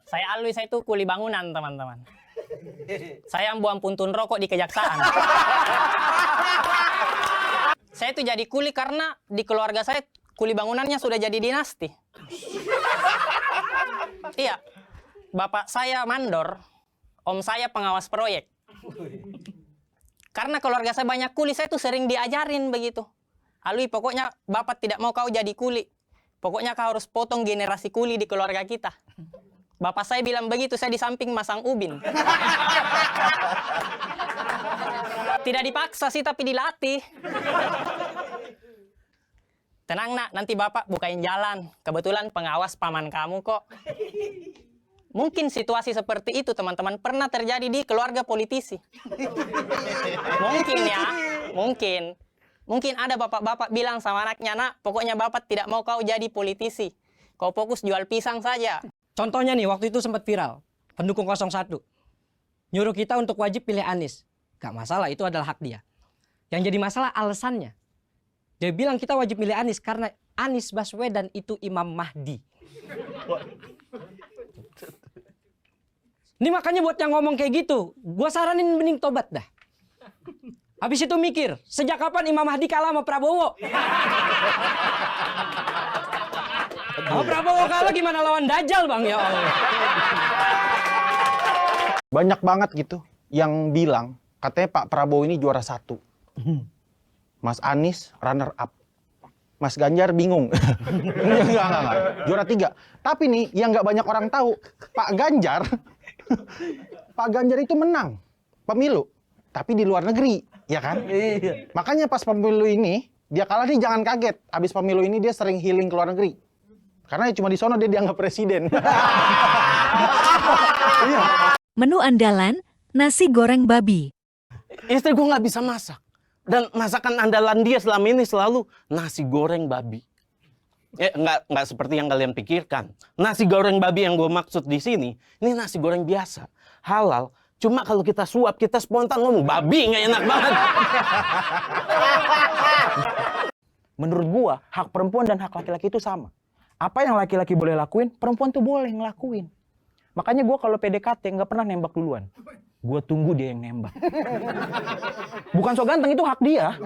Saya itu kuli bangunan, teman-teman. Saya ambuan puntun rokok di kejaksaan. Saya itu jadi kuli karena di keluarga saya kuli bangunannya sudah jadi dinasti. Iya, bapak saya mandor, om saya pengawas proyek. Karena keluarga saya banyak kuli, saya tuh sering diajarin begitu. Alwi, pokoknya bapak tidak mau kau jadi kuli. Pokoknya kau harus potong generasi kuli di keluarga kita. Bapak saya bilang begitu, saya di samping masang ubin. Tidak dipaksa sih, tapi dilatih. Tenang nak, nanti bapak bukain jalan. Kebetulan pengawas paman kamu kok. Mungkin situasi seperti itu teman-teman pernah terjadi di keluarga politisi. Mungkin ya, mungkin. Mungkin ada bapak-bapak bilang sama anaknya, nak, pokoknya bapak tidak mau kau jadi politisi. Kau fokus jual pisang saja. Contohnya nih, waktu itu sempat viral. Pendukung 01. Nyuruh kita untuk wajib pilih Anies. Gak masalah, itu adalah hak dia. Yang jadi masalah alasannya. Dia bilang kita wajib pilih Anies karena Anies Baswedan itu Imam Mahdi. Ini makanya buat yang ngomong kayak gitu, gue saranin mending tobat dah. Habis itu mikir, sejak kapan Imam Mahdi kalah sama Prabowo? Oh, Prabowo kalah gimana lawan Dajjal, Bang? Ya Allah. Banyak banget gitu yang bilang katanya Pak Prabowo ini juara 1. Mas Anies runner up. Mas Ganjar bingung. Enggak. Juara 3. Tapi nih yang nggak banyak orang tahu, Pak Ganjar itu menang pemilu, tapi di luar negeri, ya kan? Iya. Makanya pas pemilu ini dia kalah nih, jangan kaget. Abis pemilu ini dia sering healing ke luar negeri. Karena cuma di sono dia dianggap presiden. Menu andalan, nasi goreng babi. Istri gue nggak bisa masak. Dan masakan andalan dia selama ini selalu nasi goreng babi. Nggak seperti yang kalian pikirkan. Nasi goreng babi yang gue maksud di sini, ini nasi goreng biasa. Halal. Cuma kalau kita suap, kita spontan ngomong, babi nggak enak banget. Menurut gua, hak perempuan dan hak laki-laki itu sama. Apa yang laki-laki boleh lakuin, perempuan tuh boleh ngelakuin. Makanya gua kalau PDKT nggak pernah nembak duluan. Gua tunggu dia yang nembak. Bukan so ganteng, itu hak dia.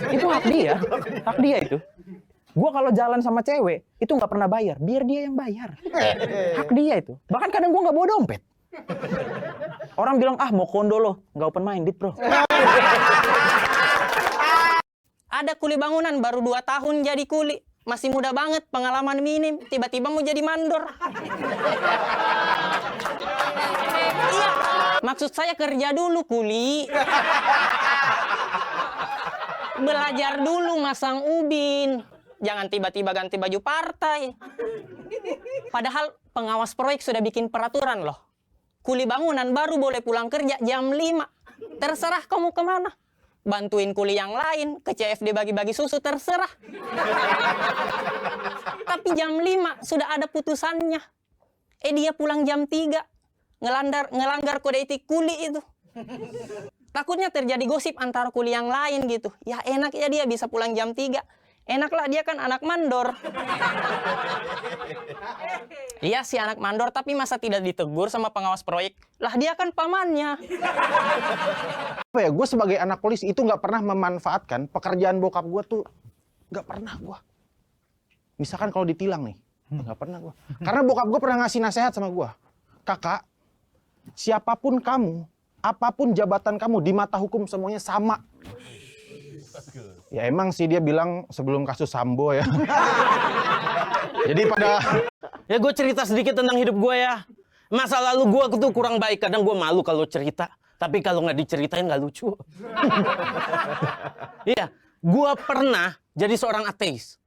Itu hak dia. Hak dia itu. Gua kalau jalan sama cewek, itu nggak pernah bayar. Biar dia yang bayar. Hak dia itu. Bahkan kadang gua nggak bawa dompet. Orang bilang, ah mau kondo loh. Nggak open minded, bro. Ada kuli bangunan baru 2 tahun jadi kuli. Masih muda banget, pengalaman minim. Tiba-tiba mau jadi mandor. Iya, maksud saya kerja dulu kuli. Belajar dulu masang ubin. Jangan tiba-tiba ganti baju partai. Padahal pengawas proyek sudah bikin peraturan loh. Kuli bangunan baru boleh pulang kerja jam 5. Terserah kamu kemana. Bantuin kuli yang lain, ke CFD bagi-bagi susu, terserah. Tapi jam 5 sudah ada putusannya. Dia pulang jam 3. Ngelanggar kode etik kuli itu. Takutnya terjadi gosip antara kuli yang lain gitu. Ya enak ya dia bisa pulang jam 3. Enaklah dia kan anak mandor. Iya sih anak mandor, tapi masa tidak ditegur sama pengawas proyek? Lah dia kan pamannya. Apa ya, gue sebagai anak polisi itu nggak pernah memanfaatkan pekerjaan bokap gue tuh. Nggak pernah gue. Misalkan kalau ditilang nih, nggak pernah gue. Karena bokap gue pernah ngasih nasihat sama gue. Kakak, siapapun kamu, apapun jabatan kamu, di mata hukum semuanya sama. Ya emang sih dia bilang sebelum kasus Sambo ya. Jadi Ya gue cerita sedikit tentang hidup gue ya. Masa lalu gue tuh kurang baik. Kadang gue malu kalau cerita. Tapi kalau nggak diceritain nggak lucu. Iya, gue pernah jadi seorang ateis.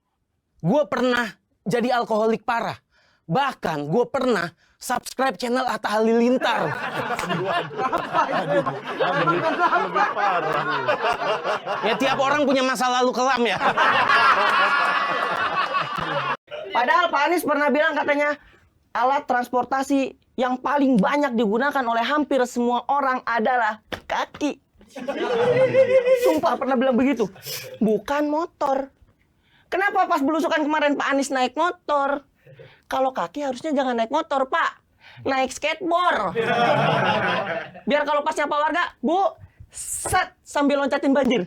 Gue pernah jadi alkoholik parah. Bahkan gue pernah subscribe channel Atta Halilintar. Ya tiap orang punya masa lalu kelam ya. Padahal Pak Anies pernah bilang katanya alat transportasi yang paling banyak digunakan oleh hampir semua orang adalah kaki. Sumpah pernah bilang begitu. Bukan motor. Kenapa pas belusukan kemarin Pak Anies naik motor? Kalau kaki harusnya jangan naik motor, Pak. naik skateboard. Biar kalau pas nyapa warga, Bu, set sambil loncatin banjir.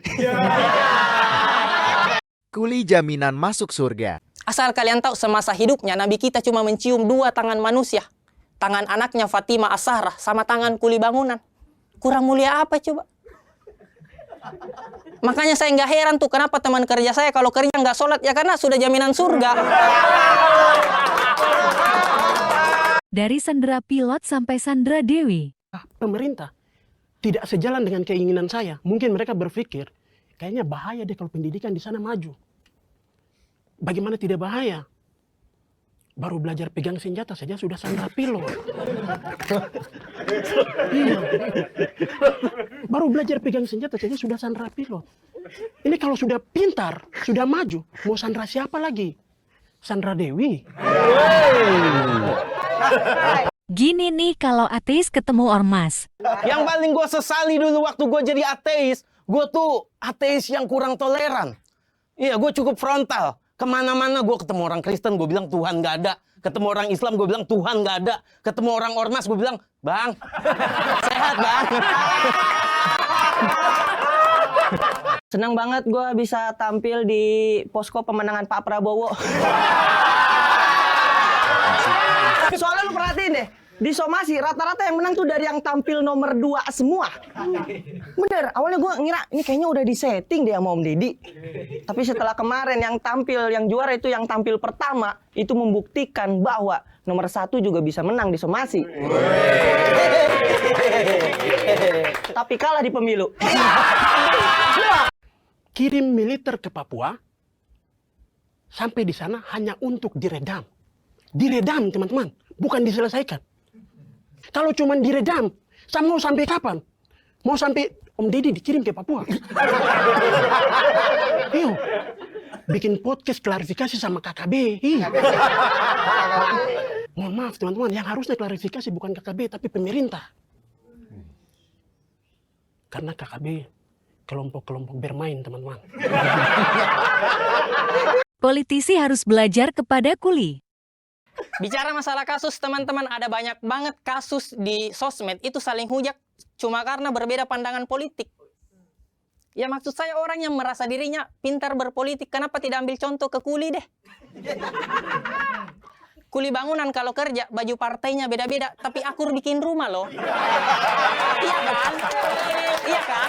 Kuli jaminan masuk surga. Asal kalian tahu, semasa hidupnya Nabi kita cuma mencium 2 tangan manusia. Tangan anaknya Fatimah As-Zahra sama tangan kuli bangunan. Kurang mulia apa coba? Makanya saya nggak heran tuh kenapa teman kerja saya kalau kerja nggak sholat, ya karena sudah jaminan surga. Dari Sandra Pilot sampai Sandra Dewi. Pemerintah tidak sejalan dengan keinginan saya. Mungkin mereka berpikir, kayaknya bahaya deh kalau pendidikan di sana maju. Bagaimana tidak bahaya? Baru belajar pegang senjata saja sudah Sandra Pilot. Iya. Baru belajar pegang senjata saja sudah Sandra Pilot. Ini kalau sudah pintar, sudah maju, mau Sandra siapa lagi? Sandra Dewi. Gini nih kalau ateis ketemu ormas. Yang paling gue sesali dulu waktu gue jadi ateis, gue tuh ateis yang kurang toleran. Iya, gue cukup frontal. Kemana-mana gue ketemu orang Kristen, gue bilang Tuhan gak ada. Ketemu orang Islam, gue bilang Tuhan gak ada. Ketemu orang ormas, gue bilang, Bang, sehat Bang. Senang banget gue bisa tampil di posko pemenangan Pak Prabowo. Soalnya lu perhatiin deh, di somasi rata-rata yang menang tuh dari yang tampil nomor 2 semua. Bener, awalnya gue ngira ini kayaknya udah disetting deh sama Om Deddy. Tapi setelah kemarin yang tampil, yang juara itu yang tampil pertama, itu membuktikan bahwa nomor 1 juga bisa menang di somasi. Tapi kalah di pemilu. Kirim militer ke Papua, sampai di sana hanya untuk diredam. Diredam, teman-teman, bukan diselesaikan. Kalau cuma diredam, mau sampai kapan? Mau sampai Om Deddy dikirim ke Papua? Yuk, bikin podcast klarifikasi sama KKB. Mohon maaf teman-teman, yang harusnya klarifikasi bukan KKB tapi pemerintah. Karena KKB kelompok-kelompok bermain, teman-teman. Politisi harus belajar kepada kuli. Bicara masalah kasus, teman-teman, ada banyak banget kasus di sosmed itu saling hujat cuma karena berbeda pandangan politik. Ya maksud saya orang yang merasa dirinya pintar berpolitik, kenapa tidak ambil contoh ke kuli deh? Kuli bangunan kalau kerja, baju partainya beda-beda, tapi akur bikin rumah loh. Iya kan? Iya kan?